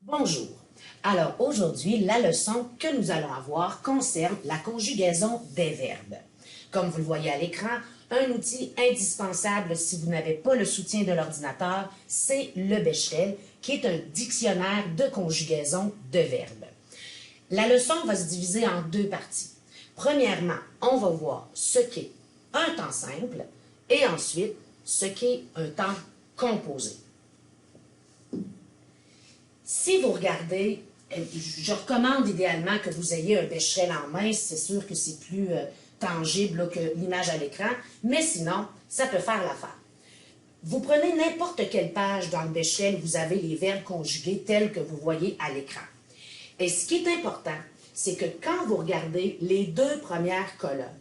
Bonjour. Alors aujourd'hui, la leçon que nous allons avoir concerne la conjugaison des verbes. Comme vous le voyez à l'écran, un outil indispensable si vous n'avez pas le soutien de l'ordinateur, c'est le Bechdel, qui est un dictionnaire de conjugaison de verbes. La leçon va se diviser en deux parties. Premièrement, on va voir ce qu'est un temps simple et ensuite ce qu'est un temps composé. Si vous regardez, je recommande idéalement que vous ayez un Bechdel en main, c'est sûr que c'est plus tangible là, que l'image à l'écran, mais sinon, ça peut faire l'affaire. Vous prenez n'importe quelle page dans le Bechdel, vous avez les verbes conjugués tels que vous voyez à l'écran. Et ce qui est important, c'est que quand vous regardez les deux premières colonnes,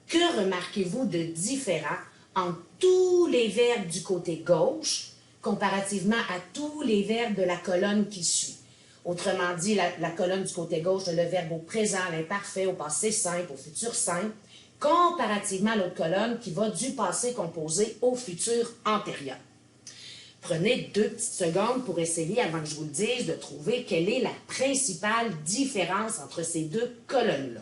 que remarquez-vous de différent entre tous les verbes du côté gauche comparativement à tous les verbes de la colonne qui suit? Autrement dit, la colonne du côté gauche, le verbe au présent, l'imparfait, au passé simple, au futur simple, comparativement à l'autre colonne qui va du passé composé au futur antérieur. Prenez 2 petites secondes pour essayer, avant que je vous le dise, de trouver quelle est la principale différence entre ces deux colonnes-là.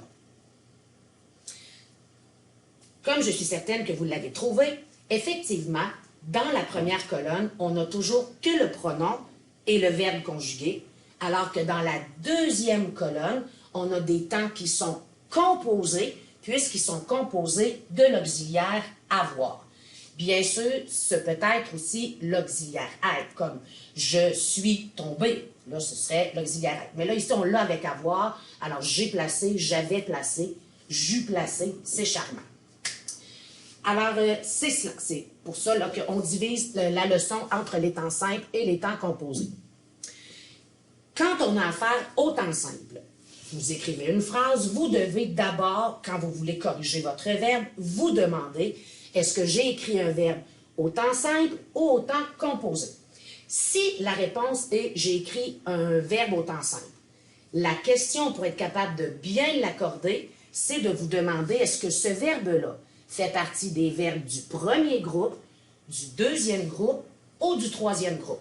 Comme je suis certaine que vous l'avez trouvé, effectivement, dans la première colonne, on n'a toujours que le pronom et le verbe conjugué, alors que dans la deuxième colonne, on a des temps qui sont composés, puisqu'ils sont composés de l'auxiliaire avoir. Bien sûr, ce peut être aussi l'auxiliaire être, comme « je suis tombé ». Là, ce serait l'auxiliaire être. Mais là, ici, on l'a avec avoir. Alors, j'ai placé, j'avais placé, j'eus placé, c'est charmant. Alors, c'est cela. C'est pour ça qu'on divise la leçon entre les temps simples et les temps composés. Quand on a affaire au temps simple, vous écrivez une phrase, vous devez d'abord, quand vous voulez corriger votre verbe, vous demander est-ce que j'ai écrit un verbe au temps simple ou au temps composé? Si la réponse est j'ai écrit un verbe au temps simple, la question pour être capable de bien l'accorder, c'est de vous demander est-ce que ce verbe-là fait partie des verbes du premier groupe, du deuxième groupe ou du troisième groupe.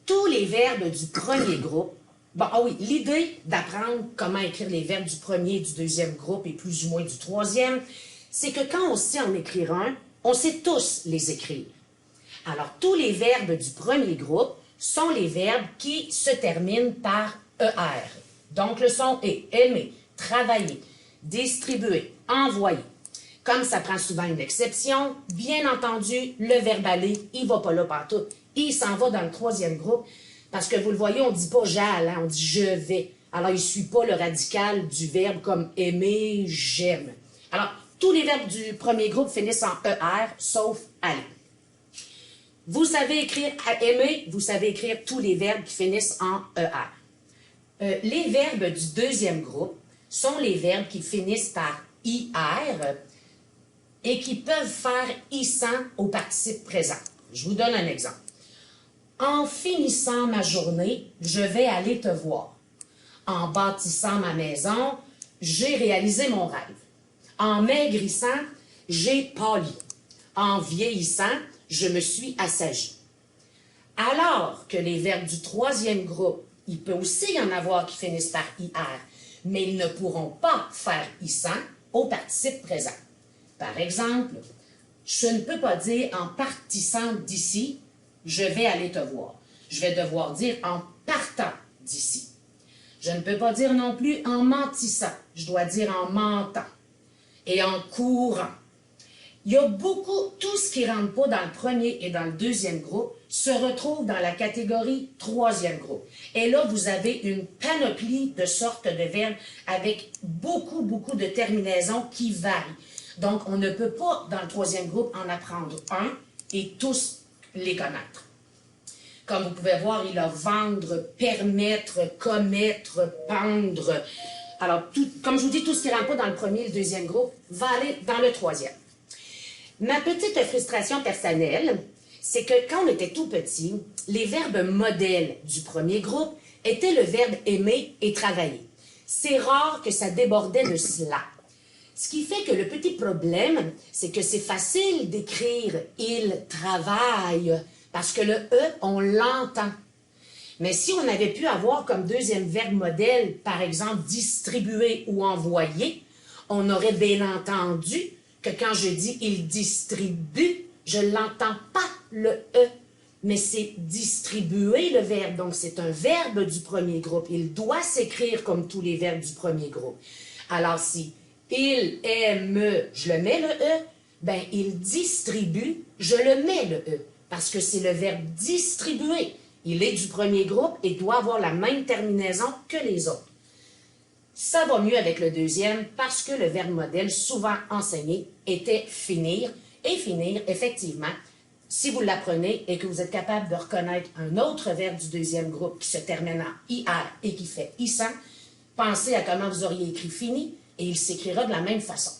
Tous les verbes du premier groupe, l'idée d'apprendre comment écrire les verbes du premier et du deuxième groupe et plus ou moins du troisième, c'est que quand on sait en écrire un, on sait tous les écrire. Alors, tous les verbes du premier groupe sont les verbes qui se terminent par ER. Donc, le son est aimer, travailler, distribuer, envoyer. Comme ça prend souvent une exception, bien entendu, le verbe aller, il ne va pas là partout. Il s'en va dans le troisième groupe, parce que vous le voyez, on ne dit pas « j'aille hein, », on dit « je vais ». Alors, il ne suit pas le radical du verbe comme « aimer »,« j'aime ». Alors, tous les verbes du premier groupe finissent en ER, sauf « aller ». Vous savez écrire « aimer », vous savez écrire tous les verbes qui finissent en ER. Les verbes du deuxième groupe sont les verbes qui finissent par IR et qui peuvent faire issant au participe présent. Je vous donne un exemple. En finissant ma journée, je vais aller te voir. En bâtissant ma maison, j'ai réalisé mon rêve. En maigrissant, j'ai pâli. En vieillissant, je me suis assagi. Alors que les verbes du troisième groupe, il peut aussi y en avoir qui finissent par IR, mais ils ne pourront pas faire issant au participe présent. Par exemple, je ne peux pas dire en partissant d'ici, je vais aller te voir. Je vais devoir dire en partant d'ici. Je ne peux pas dire non plus en mentissant, je dois dire en mentant et en courant. Il y a beaucoup, tout ce qui ne rentre pas dans le premier et dans le deuxième groupe se retrouve dans la catégorie troisième groupe. Et là, vous avez une panoplie de sortes de verbes avec beaucoup de terminaisons qui varient. Donc, on ne peut pas, dans le troisième groupe, en apprendre un et tous les connaître. Comme vous pouvez voir, il y a vendre, permettre, commettre, pendre. Alors, comme je vous dis, tout ce qui ne rentre pas dans le premier et le deuxième groupe va aller dans le troisième. Ma petite frustration personnelle, c'est que quand on était tout petit, les verbes modèles du premier groupe étaient le verbe aimer et travailler. C'est rare que ça débordait de cela. Ce qui fait que le petit problème, c'est que c'est facile d'écrire « il travaille » parce que le « e », on l'entend. Mais si on avait pu avoir comme deuxième verbe modèle, par exemple, distribuer ou envoyer, on aurait bien entendu que quand je dis « il distribue », je ne l'entends pas, le « e », mais c'est distribuer le verbe. Donc, c'est un verbe du premier groupe. Il doit s'écrire comme tous les verbes du premier groupe. Alors, si « il aime », je le mets le « e », ben il distribue, je le mets le « e », parce que c'est le verbe distribuer. Il est du premier groupe et doit avoir la même terminaison que les autres. Ça va mieux avec le deuxième parce que le verbe modèle, souvent enseigné, était finir. Et finir, effectivement, si vous l'apprenez et que vous êtes capable de reconnaître un autre verbe du deuxième groupe qui se termine en IR et qui fait ISAN, pensez à comment vous auriez écrit fini et il s'écrira de la même façon.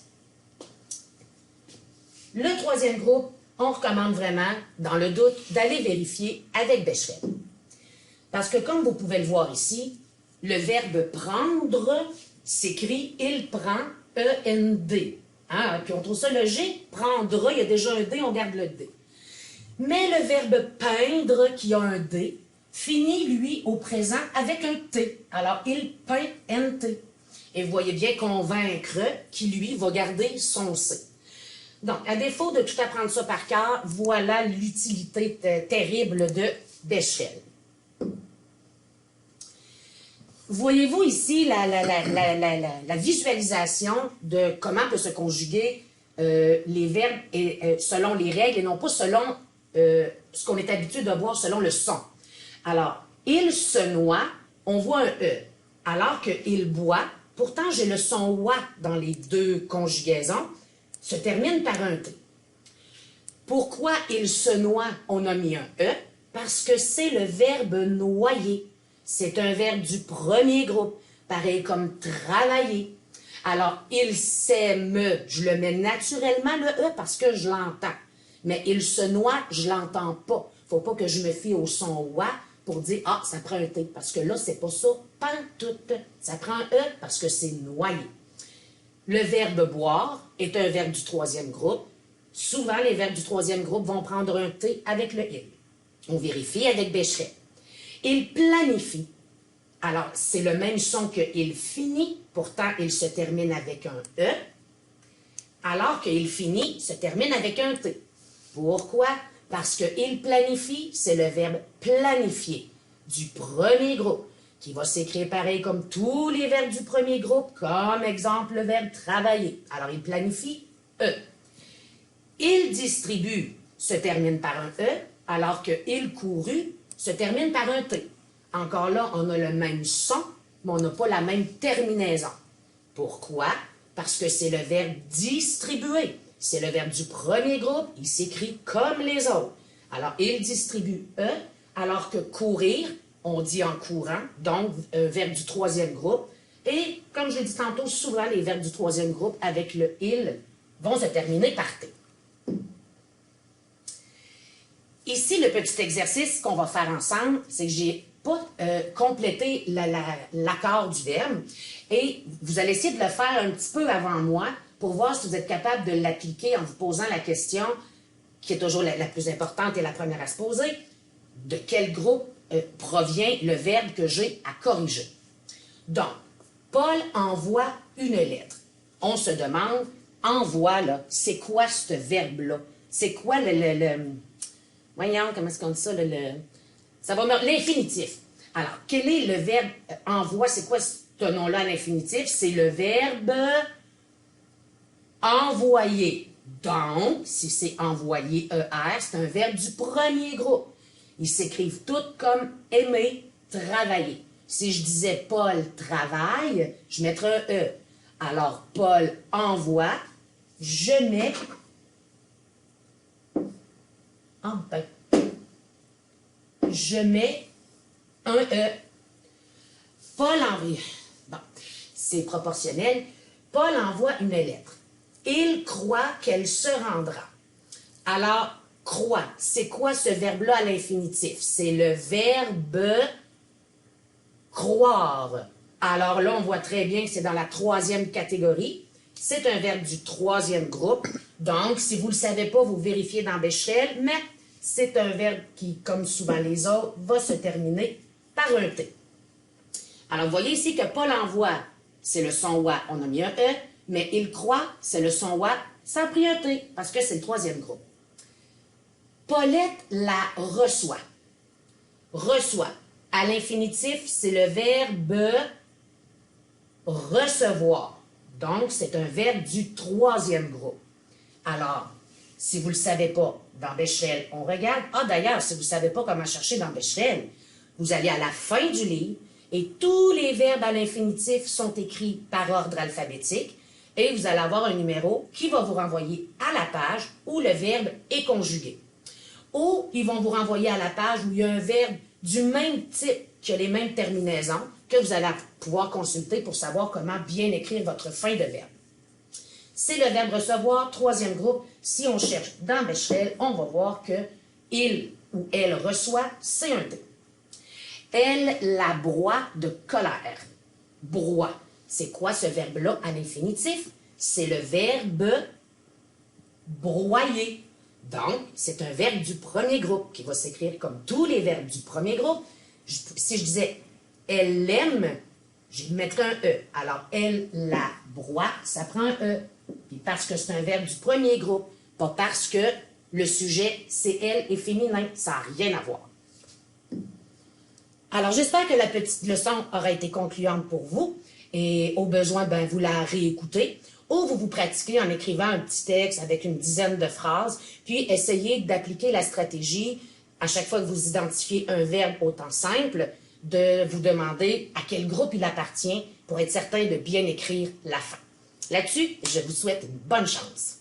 Le troisième groupe, on recommande vraiment, dans le doute, d'aller vérifier avec Becherel. Parce que comme vous pouvez le voir ici, le verbe prendre s'écrit « il prend », E-N-D. Hein? Puis on trouve ça logique, prendra, il y a déjà un D, on garde le D. Mais le verbe peindre, qui a un D, finit, lui, au présent avec un T. Alors, il peint, N-T. Et vous voyez bien convaincre, qui, lui, va garder son C. Donc, à défaut de tout apprendre ça par cœur, voilà l'utilité terrible de Becherel. Voyez-vous ici la visualisation de comment peut se conjuguer les verbes selon les règles et non pas selon ce qu'on est habitué de voir selon le son. Alors, il se noie, on voit un E. Alors que il boit, pourtant j'ai le son OA dans les deux conjugaisons, se termine par un T. Pourquoi il se noie, on a mis un E? Parce que c'est le verbe noyer. C'est un verbe du premier groupe, pareil comme travailler. Alors, il s'aime, je le mets naturellement le E parce que je l'entends. Mais il se noie, je l'entends pas. Faut pas que je me fie au son OA pour dire « Ah, ça prend un T », parce que là, c'est pas ça, pantoute. Ça prend un E parce que c'est noyer. Le verbe boire est un verbe du troisième groupe. Souvent, les verbes du troisième groupe vont prendre un T avec le il. On vérifie avec Becherel. Il planifie. Alors, c'est le même son que il finit, pourtant il se termine avec un E, alors qu'il finit se termine avec un T. Pourquoi? Parce que il planifie, c'est le verbe planifier du premier groupe, qui va s'écrire pareil comme tous les verbes du premier groupe, comme exemple le verbe travailler. Alors, il planifie, E. Il distribue se termine par un E, alors que il courut se termine par un T. Encore là, on a le même son, mais on n'a pas la même terminaison. Pourquoi? Parce que c'est le verbe distribuer. C'est le verbe du premier groupe, il s'écrit comme les autres. Alors, il distribue E, alors que courir, on dit en courant, donc verbe du troisième groupe. Et, comme je l'ai dit tantôt, souvent les verbes du troisième groupe avec le il vont se terminer par T. Ici, le petit exercice qu'on va faire ensemble, c'est que j'ai pas complété l'accord du verbe et vous allez essayer de le faire un petit peu avant moi pour voir si vous êtes capable de l'appliquer en vous posant la question qui est toujours la plus importante et la première à se poser, de quel groupe provient le verbe que j'ai à corriger. Donc, Paul envoie une lettre. On se demande, envoie, là, c'est quoi ce verbe-là? C'est quoi voyons, comment est-ce qu'on dit ça? Ça va l'infinitif. Alors, quel est le verbe envoie? C'est quoi ce nom-là à l'infinitif? C'est le verbe envoyer. Donc, si c'est envoyer ER, c'est un verbe du premier groupe. Ils s'écrivent tous comme aimer, travailler. Si je disais Paul travaille, je mettrais un E. Alors, Paul envoie, je mets je mets un E. Paul envoie. Bon, c'est proportionnel. Paul envoie une lettre. Il croit qu'elle se rendra. Alors, croit, c'est quoi ce verbe-là à l'infinitif? C'est le verbe croire. Alors là, on voit très bien que c'est dans la troisième catégorie. C'est un verbe du troisième groupe. Donc, si vous ne le savez pas, vous vérifiez dans Becherel, mais c'est un verbe qui, comme souvent les autres, va se terminer par un T. Alors, vous voyez ici que Paul envoie, c'est le son wa, on a mis un E, mais il croit, c'est le son wa, ça a pris un T, parce que c'est le troisième groupe. Paulette la reçoit. Reçoit. À l'infinitif, c'est le verbe recevoir. Donc, c'est un verbe du troisième groupe. Alors, si vous ne le savez pas, dans Becherel, on regarde. Ah, d'ailleurs, si vous ne savez pas comment chercher dans Becherel, vous allez à la fin du livre et tous les verbes à l'infinitif sont écrits par ordre alphabétique et vous allez avoir un numéro qui va vous renvoyer à la page où le verbe est conjugué. Ou ils vont vous renvoyer à la page où il y a un verbe du même type, qui a les mêmes terminaisons, que vous allez pouvoir consulter pour savoir comment bien écrire votre fin de verbe. C'est le verbe recevoir, troisième groupe. Si on cherche dans Becherel, on va voir que il ou elle reçoit, c'est un T. Elle la broie de colère. Broie. C'est quoi ce verbe-là à l'infinitif? C'est le verbe broyer. Donc, c'est un verbe du premier groupe qui va s'écrire comme tous les verbes du premier groupe. Si je disais « elle l'aime », je mettrais un E. Alors, « elle la broie », ça prend un E. Puis parce que c'est un verbe du premier groupe, pas parce que le sujet, c'est « elle » et féminin. Ça n'a rien à voir. Alors, j'espère que la petite leçon aura été concluante pour vous. Et au besoin, ben, vous la réécoutez. Ou vous vous pratiquez en écrivant un petit texte avec une dizaine de phrases, puis essayez d'appliquer la stratégie, à chaque fois que vous identifiez un verbe au temps simple, de vous demander à quel groupe il appartient pour être certain de bien écrire la fin. Là-dessus, je vous souhaite une bonne chance.